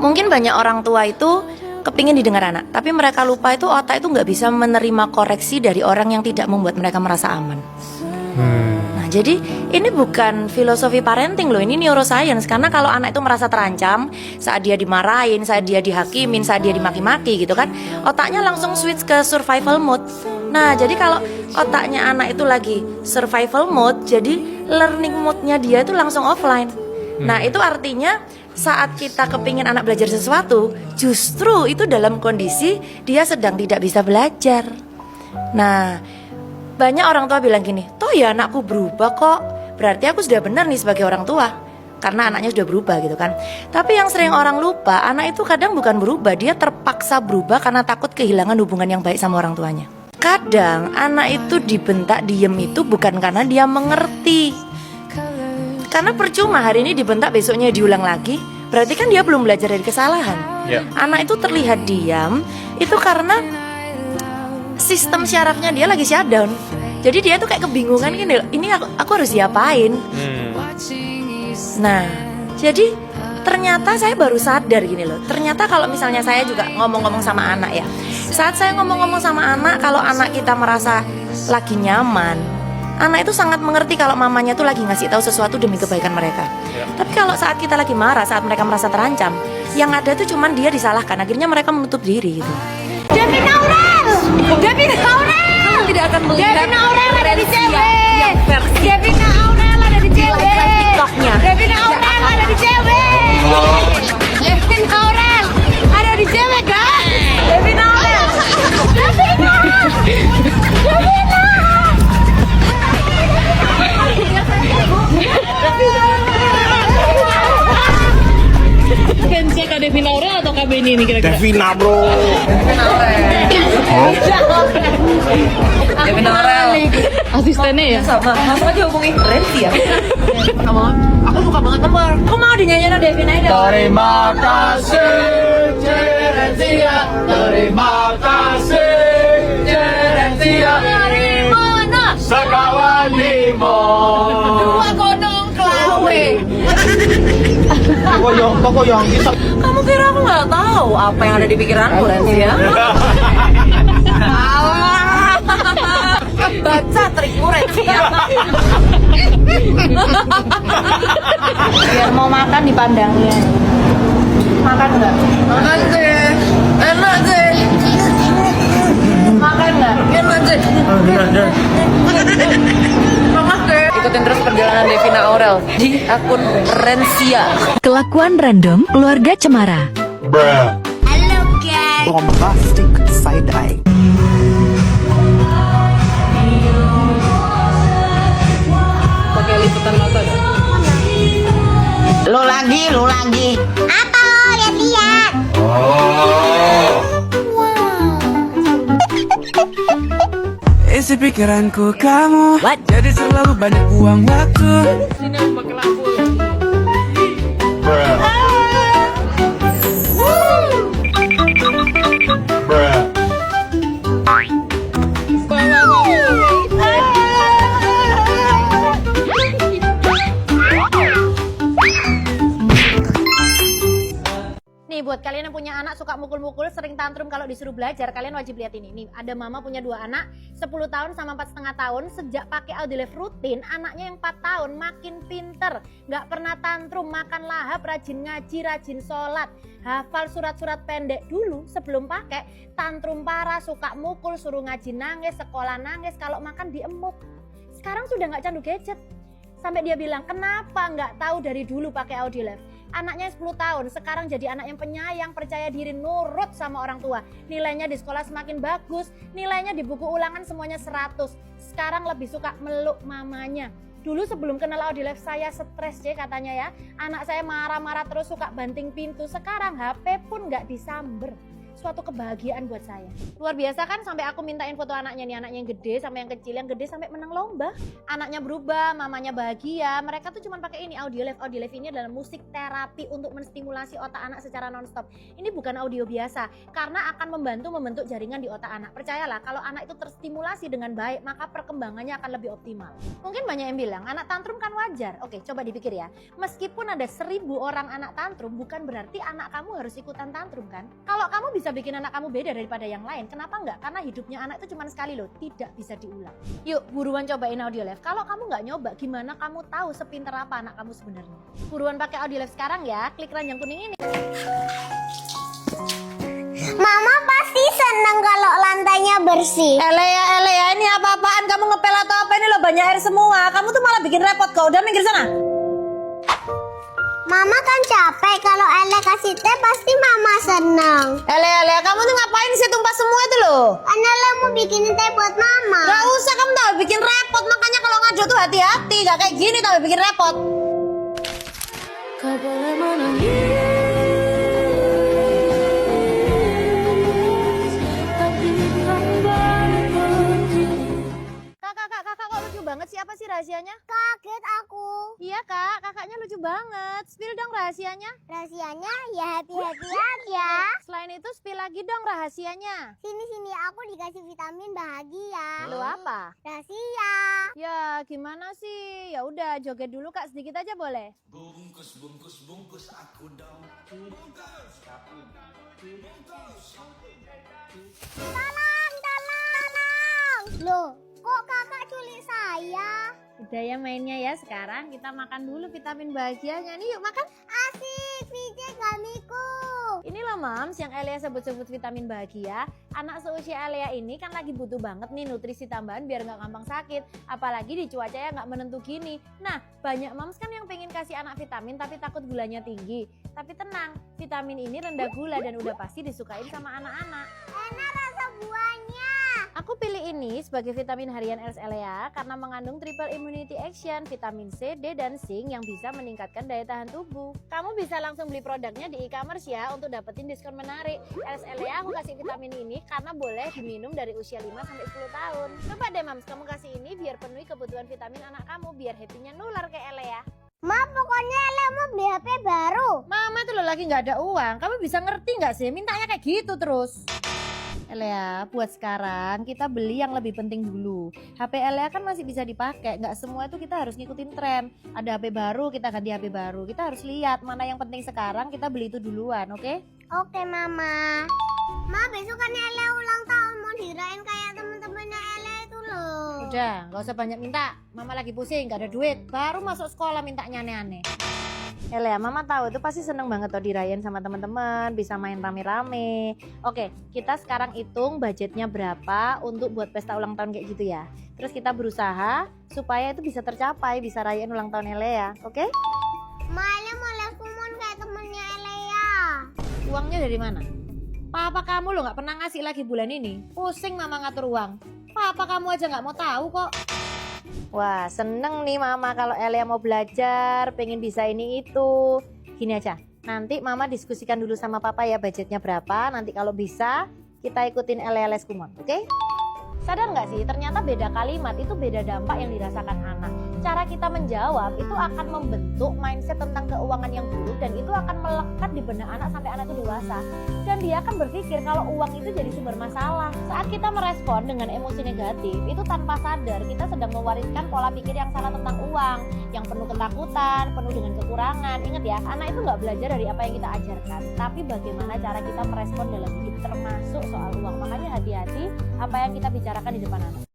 Mungkin banyak orang tua itu kepingin didengar anak, tapi mereka lupa itu otak itu nggak bisa menerima koreksi dari orang yang tidak membuat mereka merasa aman. Nah, jadi ini bukan filosofi parenting loh, ini neuroscience. Karena kalau anak itu merasa terancam saat dia dimarahin, saat dia dihakimin, saat dia dimaki-maki gitu kan, otaknya langsung switch ke survival mode. Nah, jadi kalau otaknya anak itu lagi survival mode, jadi learning mode-nya dia itu langsung offline. Nah, itu artinya saat kita kepingin anak belajar sesuatu, justru itu dalam kondisi dia sedang tidak bisa belajar. Nah, banyak orang tua bilang gini, toh ya anakku berubah kok, berarti aku sudah benar nih sebagai orang tua, karena anaknya sudah berubah gitu kan. Tapi yang sering orang lupa, anak itu kadang bukan berubah, dia terpaksa berubah karena takut kehilangan hubungan yang baik sama orang tuanya. Kadang anak itu dibentak diem itu bukan karena dia mengerti, karena percuma hari ini dibentak besoknya diulang lagi, berarti kan dia belum belajar dari kesalahan. Anak itu terlihat diam itu karena sistem syarafnya dia lagi shutdown. Jadi dia tuh kayak kebingungan gini loh, ini aku harus diapain. Nah, jadi ternyata saya baru sadar gini loh, ternyata kalau misalnya saya juga ngomong-ngomong sama anak ya, saat saya ngomong-ngomong sama anak, kalau anak kita merasa lagi nyaman, anak itu sangat mengerti kalau mamanya tuh lagi ngasih tahu sesuatu demi kebaikan mereka. Tapi kalau saat kita lagi marah, saat mereka merasa terancam, yang ada tuh cuman dia disalahkan, akhirnya mereka menutup diri gitu. Devin Aurel! Devin Aurel! Kamu tidak akan melihat Devin Aurel ada di CW! Yang versi Devin Aurel ada di CW! TikToknya Devin Aurel ada di CW! Devin Aurel ada di CW guys! Devin Aurel! Devin Aurel! Devin Fansnya Kak Devin Aurel atau Kak Benny ini kira-kira? Devina bro. Devin Aurel. Asistennya ya? Sama, langsung aja hubungi Renzi ya. Aku suka banget nomor. Kok mau dinyanyiin Devin aja? Terima kasih Cerenzia. Terima kasih Cerenzia. Dari mana? Sekawan limon. Dua gunung Klawe. Kok yang bisa. Kamu kira aku nggak tahu apa yang ada di pikiranku, Renzi ya? Alah. Baca trikmu, Renzi ya. Biar mau makan dipandangnya. Makan nggak? Makan sih, enak sih. Makan nggak? Enak sih. Ikutin terus perjalanan Devina Aurel di akun Renzia. Kelakuan random keluarga Cemara. Halo guys. Bombastic side eye. Pakai liputan mata gak? Lo lagi. Apa? Lihat-lihat. Isi pikiranku kamu. Jadi selalu banyak buang waktu. Sini aku pakai lampu. Nih buat kalian yang punya anak suka mukul-mukul, sering tantrum kalau disuruh belajar, kalian wajib lihat ini. Nih ada mama punya 2 anak, 10 tahun sama 4,5 tahun. Sejak pakai Audiolife rutin, anaknya yang 4 tahun makin pinter, nggak pernah tantrum, makan lahap, rajin ngaji, rajin sholat, hafal surat-surat pendek. Dulu sebelum pakai tantrum parah, suka mukul, suruh ngaji nangis, sekolah nangis, kalau makan diemuk. Sekarang sudah nggak candu gadget. Sampai dia bilang, kenapa nggak tahu dari dulu pakai Audiolife? Anaknya 10 tahun, sekarang jadi anak yang penyayang, percaya diri, nurut sama orang tua. Nilainya di sekolah semakin bagus, nilainya di buku ulangan semuanya 100. Sekarang lebih suka meluk mamanya. Dulu sebelum kenal Audiolife saya stres katanya ya. Anak saya marah-marah terus, suka banting pintu. Sekarang HP pun nggak disamber. suatu kebahagiaan buat saya. Luar biasa kan, sampai aku mintain foto anaknya nih, anaknya yang gede sama yang kecil, yang gede sampai menang lomba. Anaknya berubah, mamanya bahagia. Mereka tuh cuma pakai ini Audiolife. Audiolife ini adalah musik terapi untuk menstimulasi otak anak secara nonstop. Ini bukan audio biasa karena akan membantu membentuk jaringan di otak anak. Percayalah, kalau anak itu terstimulasi dengan baik, maka perkembangannya akan lebih optimal. Mungkin banyak yang bilang anak tantrum kan wajar. Oke, coba dipikir ya. Meskipun ada 1000 orang anak tantrum, bukan berarti anak kamu harus ikutan tantrum kan? Kalau kamu bisa bikin anak kamu beda daripada yang lain, kenapa enggak? Karena hidupnya anak itu cuma sekali loh, tidak bisa diulang. Yuk, buruan cobain Audiolife. Kalau kamu nggak nyoba, gimana kamu tahu sepinter apa anak kamu sebenarnya? Buruan pakai Audiolife sekarang ya, klik ranjang kuning ini. Mama pasti seneng kalau lantainya bersih. Elea, ini apa-apaan? Kamu ngepel atau apa? Ini loh banyak air semua. Kamu tuh malah bikin repot kok. Udah minggir sana. Mama kan capek, kalau Ele kasih teh pasti Mama seneng. Elea, kamu tuh ngapain sih tumpah semua itu loh? Karena Ele mau bikinin teh buat Mama. Gak usah, kamu tau bikin repot. Makanya kalau ngadu tuh hati-hati. Gak kayak gini tau bikin repot. Kakak kok lucu banget sih? Apa sih rahasianya? Kaget aku. Iya kak, kakaknya lucu banget. Spill dong rahasianya. Rahasianya ya happy-happy aja. Selain itu spill lagi dong rahasianya. Sini aku dikasih vitamin bahagia. Lu apa? Rahasia. Ya gimana sih? Ya udah joget dulu kak, sedikit aja boleh? Bungkus aku dong. Tolong. Loh, kok kakak culik saya? Udah ya mainnya ya, sekarang kita makan dulu vitamin bahagianya. Nih yuk makan. Asik, VJ Gamiku. Ini loh Mams yang Elea sebut-sebut vitamin bahagia. Anak seusia Elea ini kan lagi butuh banget nih nutrisi tambahan biar nggak gampang sakit. Apalagi di cuaca yang nggak menentu gini. Nah banyak Mams kan yang pengen kasih anak vitamin tapi takut gulanya tinggi. Tapi tenang, vitamin ini rendah gula dan udah pasti disukain sama anak-anak. Enak rasa buahnya. Aku pilih ini sebagai vitamin harian Els Elea karena mengandung triple immunity action, vitamin C, D, dan zinc yang bisa meningkatkan daya tahan tubuh. Kamu bisa langsung beli produknya di e-commerce ya untuk dapetin diskon menarik. Els Elea aku kasih vitamin ini karena boleh diminum dari usia 5-10 tahun. Coba deh Mams, kamu kasih ini biar penuhi kebutuhan vitamin anak kamu, biar happy-nya nular kayak Elea. Ma, pokoknya Ele mau beli HP baru. Mama tuh lo lagi nggak ada uang, kamu bisa ngerti nggak sih? Mintanya kayak gitu terus. Elea, buat sekarang kita beli yang lebih penting dulu. HP Elea kan masih bisa dipakai, nggak semua itu kita harus ngikutin tren. Ada HP baru, kita ganti HP baru. Kita harus lihat mana yang penting sekarang, kita beli itu duluan, oke? Oke, Mama. Ma, besok kan Ele ulang tahun, mau dirayain kayak temen-temennya Ele itu loh. Udah, nggak usah banyak minta. Mama lagi pusing, nggak ada duit. Baru masuk sekolah mintanya aneh-aneh. Elea, Mama tahu itu pasti seneng banget tuh dirayain sama teman-teman, bisa main rame-rame. Oke, kita sekarang hitung budgetnya berapa untuk buat pesta ulang tahun kayak gitu ya. Terus kita berusaha supaya itu bisa tercapai, bisa rayain ulang tahun Elea, oke? Ma, Ele mau les kumon kayak temennya Elea. Uangnya dari mana? Papa kamu lo nggak pernah ngasih lagi bulan ini. Pusing Mama ngatur uang. Papa kamu aja nggak mau tahu kok. Wah, seneng nih Mama kalau Elea mau belajar, pengen bisa ini itu. Gini aja, nanti Mama diskusikan dulu sama Papa ya budgetnya berapa. Nanti kalau bisa kita ikutin Elea les kumon, oke? Sadar nggak sih, ternyata beda kalimat itu beda dampak yang dirasakan anak. Cara kita menjawab itu akan membentuk mindset tentang keuangan yang buruk dan itu akan melekat di benak anak sampai anak itu dewasa. Dan dia akan berpikir kalau uang itu jadi sumber masalah. Saat kita merespon dengan emosi negatif, itu tanpa sadar kita sedang mewariskan pola pikir yang salah tentang uang, yang penuh ketakutan, penuh dengan kekurangan. Ingat ya, anak itu nggak belajar dari apa yang kita ajarkan, tapi bagaimana cara kita merespon dalam hidup termasuk soal uang. Makanya hati-hati apa yang kita bicarakan di depan anak.